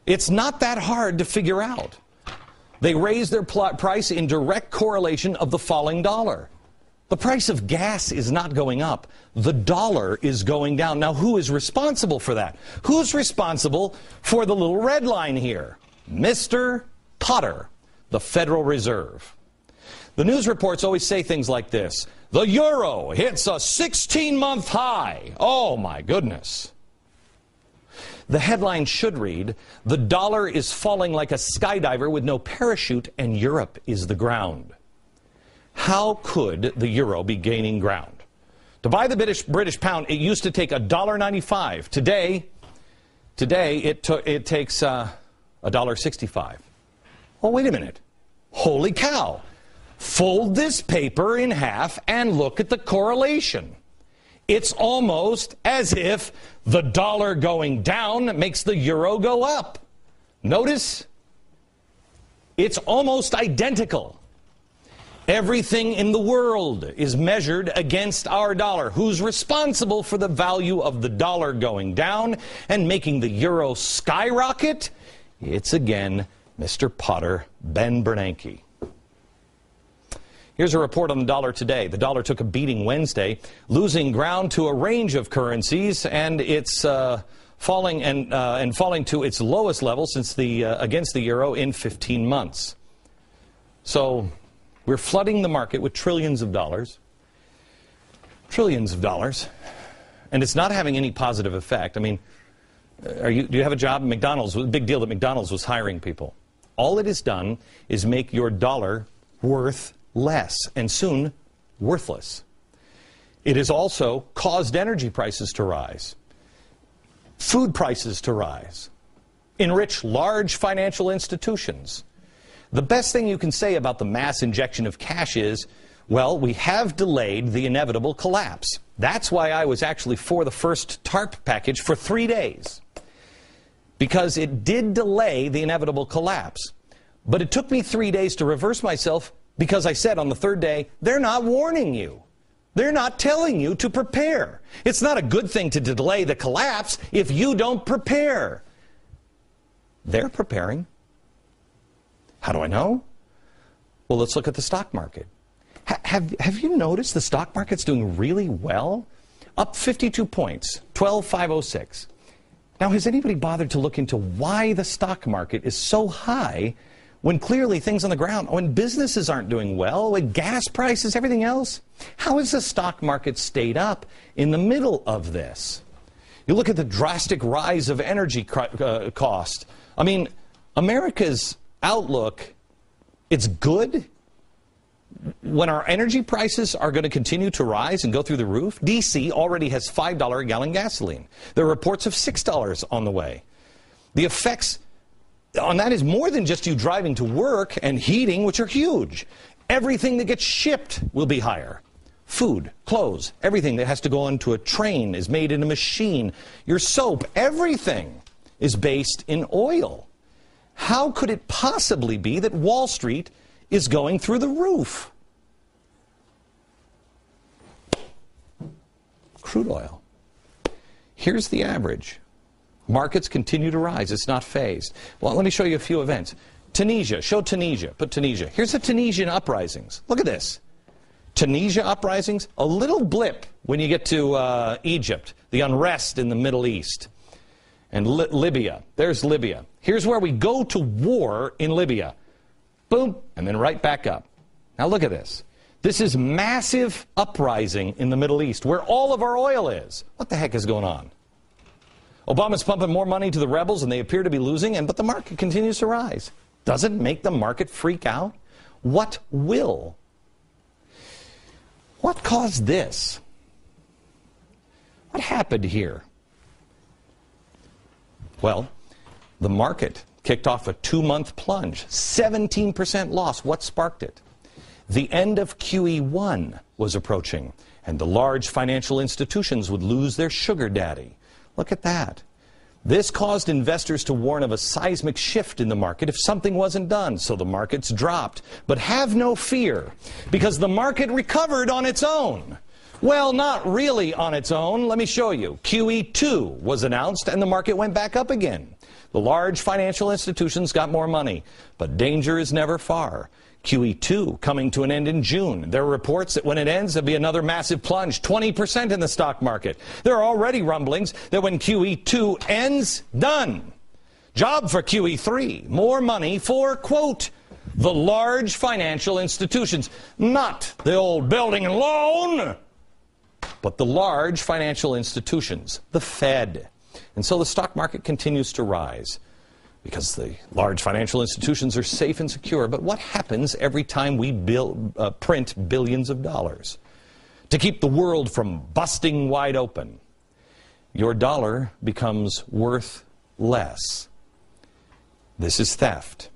It's not that hard to figure out. They raise their price in direct correlation of the falling dollar. The price of gas is not going up. The dollar is going down. Now, who is responsible for that? Who's responsible for the little red line here? Mr. Potter, the Federal Reserve. The news reports always say things like this. The euro hits a 16-month high. Oh, my goodness. The headline should read, the dollar is falling like a skydiver with no parachute, and Europe is the ground. How could the euro be gaining ground? To buy the British pound, it used to take $1.95. Today it takes $1.65. Oh, wait a minute. Holy cow. Fold this paper in half and look at the correlation. It's almost as if the dollar going down makes the euro go up. Notice, it's almost identical. Everything in the world is measured against our dollar. Who's responsible for the value of the dollar going down and making the euro skyrocket? It's again Mr. Potter, Ben Bernanke. Here's a report on the dollar today. The dollar took a beating Wednesday, losing ground to a range of currencies, and it's falling to its lowest level since against the euro in 15 months. So we're flooding the market with trillions of dollars, and it's not having any positive effect. I mean, do you have a job at McDonald's? It was a big deal that McDonald's was hiring people. All it has done is make your dollar worth less, and soon worthless. It has also caused energy prices to rise, food prices to rise, enrich large financial institutions. The best thing you can say about the mass injection of cash is, well, we have delayed the inevitable collapse. That's why I was actually for the first TARP package for 3 days, because it did delay the inevitable collapse. But it took me 3 days to reverse myself, because I said on the third day, they're not warning you. They're not telling you to prepare. It's not a good thing to delay the collapse if you don't prepare. They're preparing. How do I know? Well, let's look at the stock market. Have you noticed the stock market's doing really well? Up 52 points, 12,506. Now, has anybody bothered to look into why the stock market is so high when clearly things on the ground, when businesses aren't doing well, with gas prices, everything else? How has the stock market stayed up in the middle of this? You look at the drastic rise of energy cost. I mean, America's outlook, it's good when our energy prices are going to continue to rise and go through the roof. D.C. already has $5 a gallon gasoline. There are reports of $6 on the way. The effects on that is more than just you driving to work and heating, which are huge. Everything that gets shipped will be higher. Food, clothes, everything that has to go onto a train is made in a machine. Your soap, everything is based in oil. How could it possibly be that Wall Street is going through the roof? Crude oil. Here's the average. Markets continue to rise. It's not phased. Well, let me show you a few events. Tunisia. Show Tunisia. Put Tunisia. Here's the Tunisian uprisings. Look at this. Tunisia uprisings. A little blip when you get to Egypt. The unrest in the Middle East. And Libya. There's Libya. Here's where we go to war in Libya. Boom. And then right back up. Now look at this. This is massive uprising in the Middle East, where all of our oil is. What the heck is going on? Obama's pumping more money to the rebels, and they appear to be losing, but the market continues to rise. Doesn't make the market freak out? What will? What caused this? What happened here? Well, the market kicked off a 2-month plunge, 17% loss. What sparked it? The end of QE1 was approaching, and the large financial institutions would lose their sugar daddy. Look at that. This caused investors to warn of a seismic shift in the market if something wasn't done, so the markets dropped. But have no fear, because the market recovered on its own. Well, not really on its own. Let me show you. QE2 was announced and the market went back up again. The large financial institutions got more money, but danger is never far. QE2 coming to an end in June. There are reports that when it ends, there'll be another massive plunge, 20% in the stock market. There are already rumblings that when QE2 ends, done. Job for QE3, more money for, quote, the large financial institutions. Not the old building and loan, but the large financial institutions, the Fed. And so the stock market continues to rise because the large financial institutions are safe and secure. But what happens every time we print billions of dollars to keep the world from busting wide open? Your dollar becomes worth less. This is theft.